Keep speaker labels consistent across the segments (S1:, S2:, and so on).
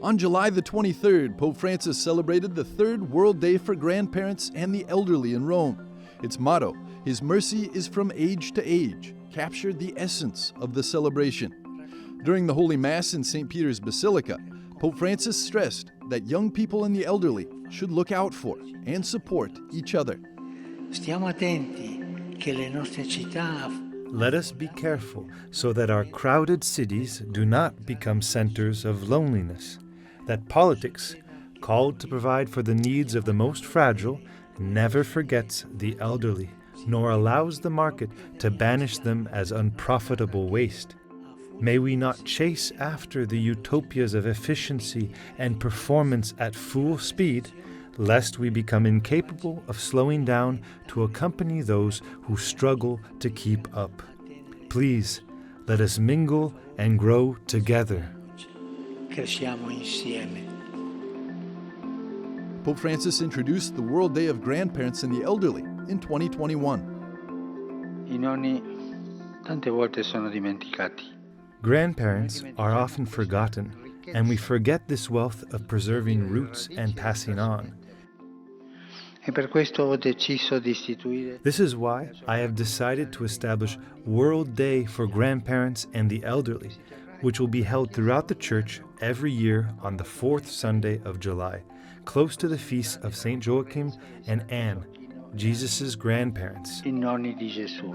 S1: On July the 23rd, Pope Francis celebrated the Third World Day for Grandparents and the Elderly in Rome. Its motto, His mercy is from age to age, captured the essence of the celebration. During the Holy Mass in St. Peter's Basilica, Pope Francis stressed that young people and the elderly should look out for and support each other.
S2: Stiamo attenti che le nostre città.
S3: Let us be careful so that our crowded cities do not become centers of loneliness, that politics, called to provide for the needs of the most fragile, never forgets the elderly, nor allows the market to banish them as unprofitable waste. May we not chase after the utopias of efficiency and performance at full speed, lest we become incapable of slowing down to accompany those who struggle to keep up. Please, let us mingle and grow together.
S2: Cresciamo insieme.
S1: Pope Francis introduced the World Day of Grandparents and the Elderly in 2021.
S2: I nonni tante volte sono dimenticati.
S3: Grandparents are often forgotten, and we forget this wealth of preserving roots and passing on. This is why I have decided to establish World Day for Grandparents and the Elderly, which will be held throughout the Church every year on the fourth Sunday of July, close to the feasts of St. Joachim and Anne, Jesus' grandparents.
S2: I nonni di Gesù.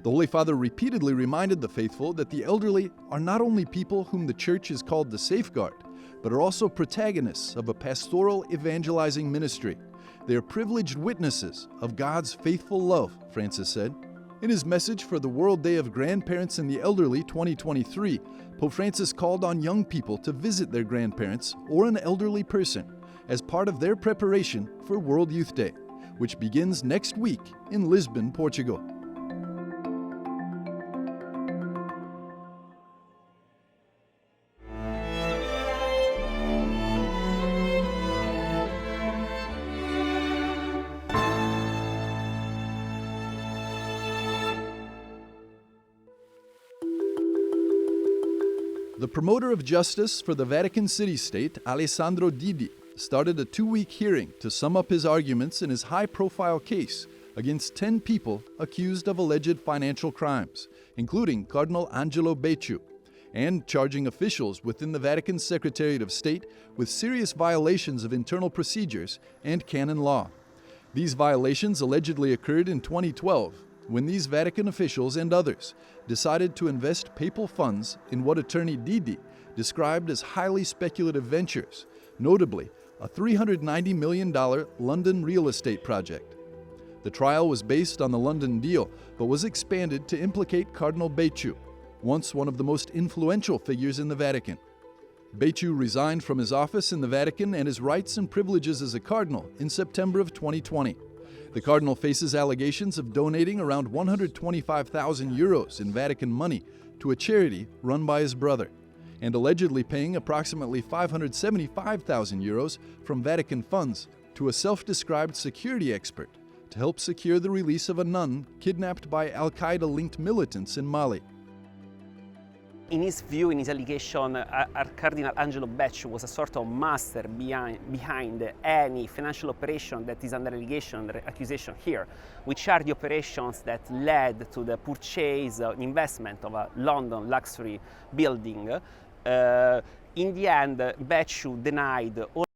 S1: The Holy Father repeatedly reminded the faithful that the elderly are not only people whom the Church is called to safeguard, but are also protagonists of a pastoral evangelizing ministry. They are privileged witnesses of God's faithful love, Francis said. In his message for the World Day of Grandparents and the Elderly 2023, Pope Francis called on young people to visit their grandparents or an elderly person as part of their preparation for World Youth Day, which begins next week in Lisbon, Portugal. The promoter of justice for the Vatican city-state, Alessandro Didi, started a 2-week hearing to sum up his arguments in his high-profile case against 10 people accused of alleged financial crimes, including Cardinal Angelo Becciu, and charging officials within the Vatican Secretariat of State with serious violations of internal procedures and canon law. These violations allegedly occurred in 2012, when these Vatican officials and others decided to invest papal funds in what attorney Didi described as highly speculative ventures, notably a $390 million London real estate project. The trial was based on the London deal, but was expanded to implicate Cardinal Becciu, once one of the most influential figures in the Vatican. Becciu resigned from his office in the Vatican and his rights and privileges as a cardinal in September of 2020. The cardinal faces allegations of donating around 125,000 euros in Vatican money to a charity run by his brother, and allegedly paying approximately 575,000 euros from Vatican funds to a self-described security expert to help secure the release of a nun kidnapped by Al-Qaeda-linked militants in Mali.
S4: In his view, in his allegation, Cardinal Angelo Becciu was a sort of master behind any financial operation that is under allegation, under accusation here, which are the operations that led to the purchase and investment of a London luxury building. In the end, Becciu denied all